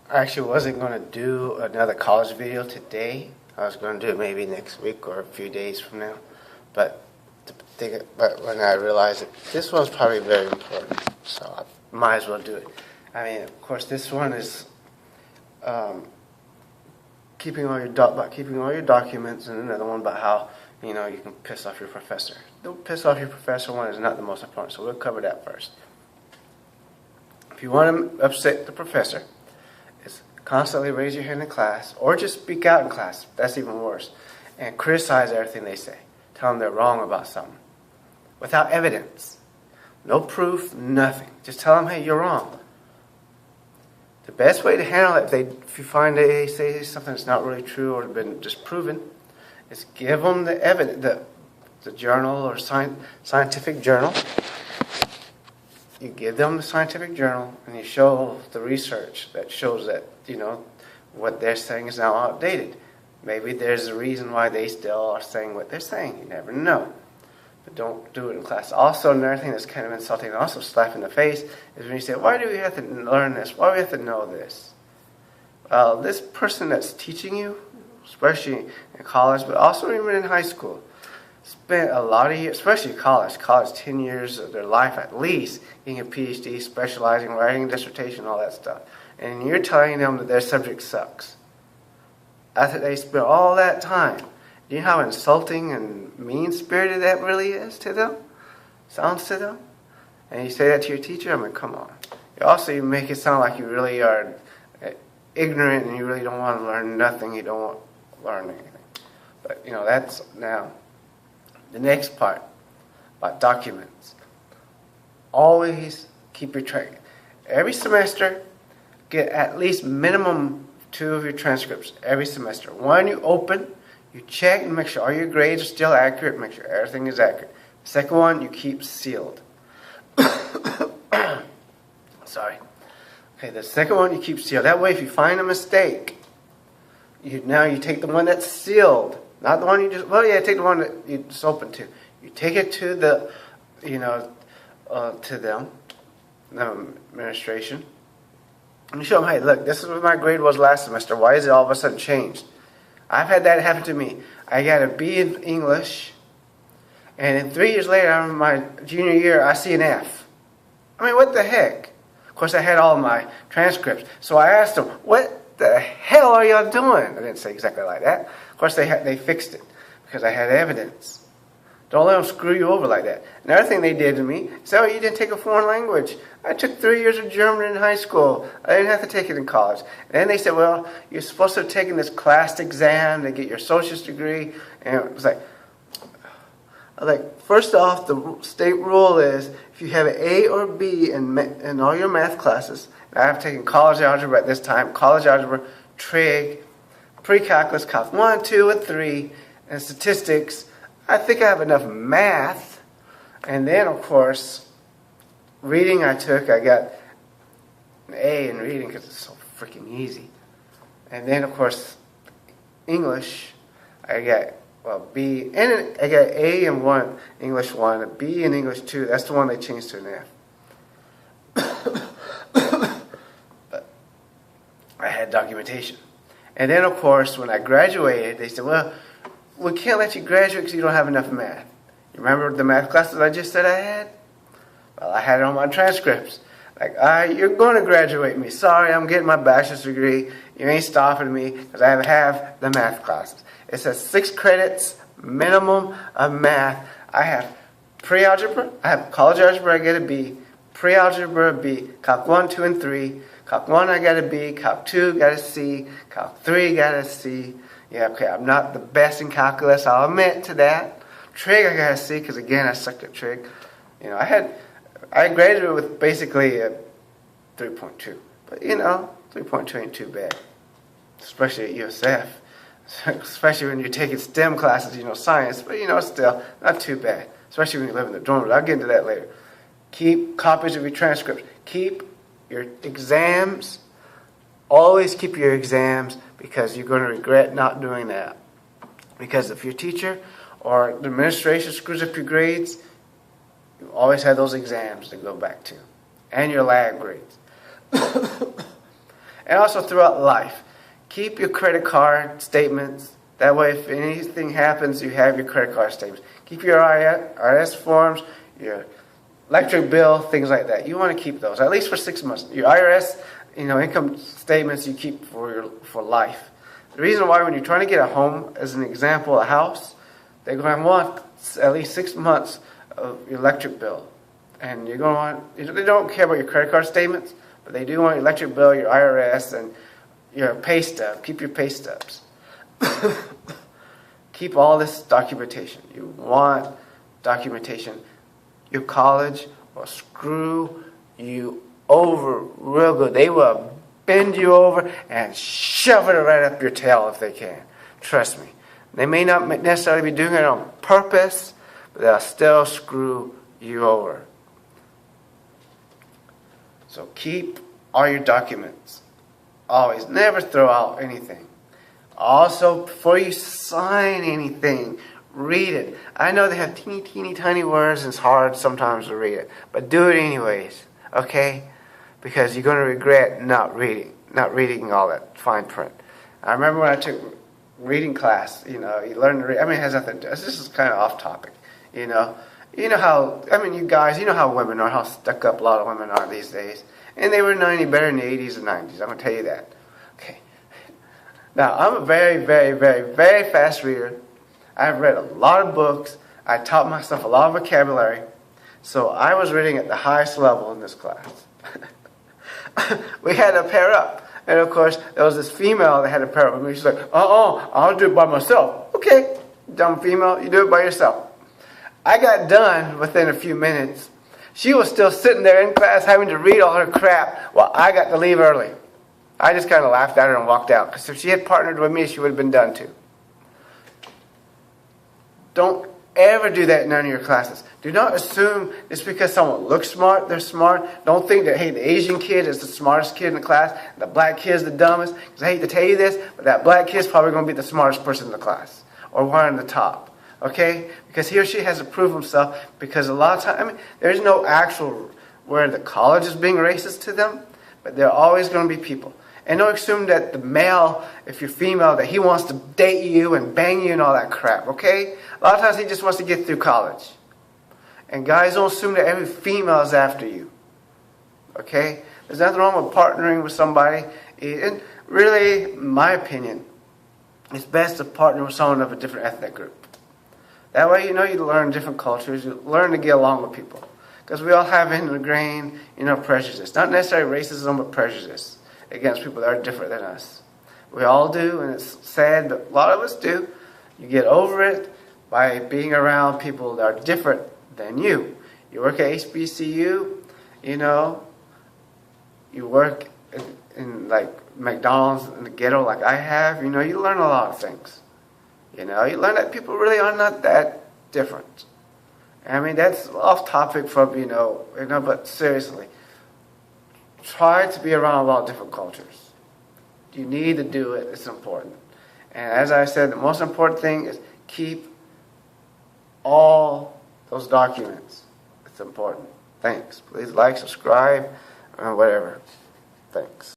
I actually wasn't going to do another college video today. I was going to do it maybe next week or a few days from now. But but when I realized that this one's probably very important, so I might as well do it. I mean, of course, this one is keeping all your documents, and another one about how you can piss off your professor. The piss off your professor one is not the most important, so we'll cover that first. If you want to upset the professor, it's constantly raise your hand in class, or just speak out in class. That's even worse, and criticize everything they say. Tell them they're wrong about something, without evidence, no proof, nothing. Just tell them, hey, you're wrong. The best way to handle it, if you find they say something that's not really true or been disproven, is give them the evidence, the journal or scientific journal. You give them the scientific journal and you show the research that shows that, what they're saying is now outdated. Maybe there's a reason why they still are saying what they're saying. You never know. But don't do it in class. Also, another thing that's kind of insulting and also slap in the face is when you say, why do we have to learn this? Why do we have to know this? Well, this person that's teaching you, especially in college, but also even in high school, spent a lot of years, especially college, 10 years of their life at least, getting a PhD, specializing, writing a dissertation, all that stuff. And you're telling them that their subject sucks. After they spent all that time, do you know how insulting and mean-spirited that really is to them? Sounds to them? And you say that to your teacher? I mean, come on. You make it sound like you really are ignorant and you really don't want to learn nothing. You don't want to learn anything. But, that's now the next part about documents. Always keep your track. Every semester, get at least minimum 2 of your transcripts every semester. One you open, you check and make sure all your grades are still accurate, make sure everything is accurate. Second one, you keep sealed. Sorry. Okay, the second one you keep sealed. That way if you find a mistake, you take the one that's sealed, not the one you just, take the one that you just open to. You take it to the, to them, the administration, and you show them, hey, look, this is what my grade was last semester. Why is it all of a sudden changed? I've had that happen to me. I got a B in English, and then 3 years later, in my junior year, I see an F. I mean, what the heck? Of course, I had all my transcripts, so I asked them, what the hell are y'all doing? I didn't say exactly like that. Of course, they fixed it, because I had evidence. Don't let them screw you over like that. Another thing they did to me, you didn't take a foreign language. I took 3 years of German in high school. I didn't have to take it in college. And then they said, well, you're supposed to have taken this class exam to get your associate's degree. And it was like, first off, the state rule is if you have an A or B in all your math classes, and I have taken college algebra at this time, college algebra, trig, pre-calculus, calc 1, 2, and 3, and statistics. I think I have enough math. And then, of course, reading I got an A in reading because it's so freaking easy. And then, of course, English, I got, B, and I got A in one, English 1, a B in English 2. That's the one they changed to an F. But I had documentation. And then, of course, when I graduated, they said, well, we can't let you graduate because you don't have enough math. You remember the math classes I just said I had? Well, I had it on my transcripts. Like, you're going to graduate me. Sorry, I'm getting my bachelor's degree. You ain't stopping me because I have the math classes. It says 6 credits minimum of math. I have pre-algebra. I have college algebra, I get a B. Pre-algebra, B. Calc 1, 2, and 3. Calc 1, I got a B. Calc 2, got a C. Calc 3, got a C. Yeah, okay, I'm not the best in calculus, I'll admit to that. Trig, I got a C, because again, I sucked at trig. I graduated with basically a 3.2. But 3.2 ain't too bad. Especially at USF. Especially when you're taking STEM classes, science. But, still, not too bad. Especially when you live in the dorm room. I'll get into that later. Keep copies of your transcripts. Keep your exams. Always keep your exams, because you're going to regret not doing that. Because if your teacher or the administration screws up your grades, you always have those exams to go back to. And your lab grades. And also throughout life, keep your credit card statements. That way, if anything happens, you have your credit card statements. Keep your IRS forms, your electric bill, things like that. You want to keep those, at least for 6 months. Your IRS, income statements you keep for life. The reason why when you're trying to get a home, as an example, a house, they're going to want at least 6 months of your electric bill. And you're going to want, they don't care about your credit card statements, but they do want your electric bill, your IRS, and your pay stub. Keep your pay stubs. Keep all this documentation. You want documentation. Your college will screw you over real good. They will bend you over and shove it right up your tail if they can. Trust me. They may not necessarily be doing it on purpose, but they'll still screw you over. So keep all your documents. Always. Never throw out anything. Also, before you sign anything, read it. I know they have teeny tiny words and it's hard sometimes to read it, but do it anyways, okay? Because you're going to regret not reading all that fine print. I remember when I took reading class, you learn to read. I mean, it has nothing to do. This is kind of off topic, You know how, you guys, you know how women are, how stuck up a lot of women are these days. And they were better in the 80s and 90s, I'm going to tell you that. Okay. Now, I'm a very, very, very, very fast reader. I've read a lot of books. I taught myself a lot of vocabulary. So I was reading at the highest level in this class. We had to pair up. And of course, there was this female that had to pair up with me. She's like, I'll do it by myself. Okay, dumb female, you do it by yourself. I got done within a few minutes. She was still sitting there in class having to read all her crap while I got to leave early. I just kind of laughed at her and walked out. Because if she had partnered with me, she would have been done too. Don't ever do that in none of your classes. Do not assume just because someone looks smart, they're smart. Don't think that, hey, the Asian kid is the smartest kid in the class, the black kid is the dumbest. Because I hate to tell you this, but that black kid is probably going to be the smartest person in the class. Or one on the top. Okay? Because he or she has to prove himself. Because a lot of times, there's no actual where the college is being racist to them. But there are always going to be people. And don't assume that the male, if you're female, that he wants to date you and bang you and all that crap, okay? A lot of times he just wants to get through college. And guys, don't assume that every female is after you, okay? There's nothing wrong with partnering with somebody. And really, in my opinion, it's best to partner with someone of a different ethnic group. That way, you learn different cultures. You learn to get along with people. Because we all have ingrained, prejudice. Not necessarily racism, but prejudice against people that are different than us. We all do, and it's sad, but a lot of us do. You get over it by being around people that are different than you. You work at HBCU, you work in like McDonald's in the ghetto like I have, you learn a lot of things. You learn that people really are not that different. That's off topic from, but seriously. Try to be around a lot of different cultures. You need to do it. It's important. And as I said, the most important thing is keep all those documents. It's important. Thanks. Please like, subscribe, or whatever. Thanks.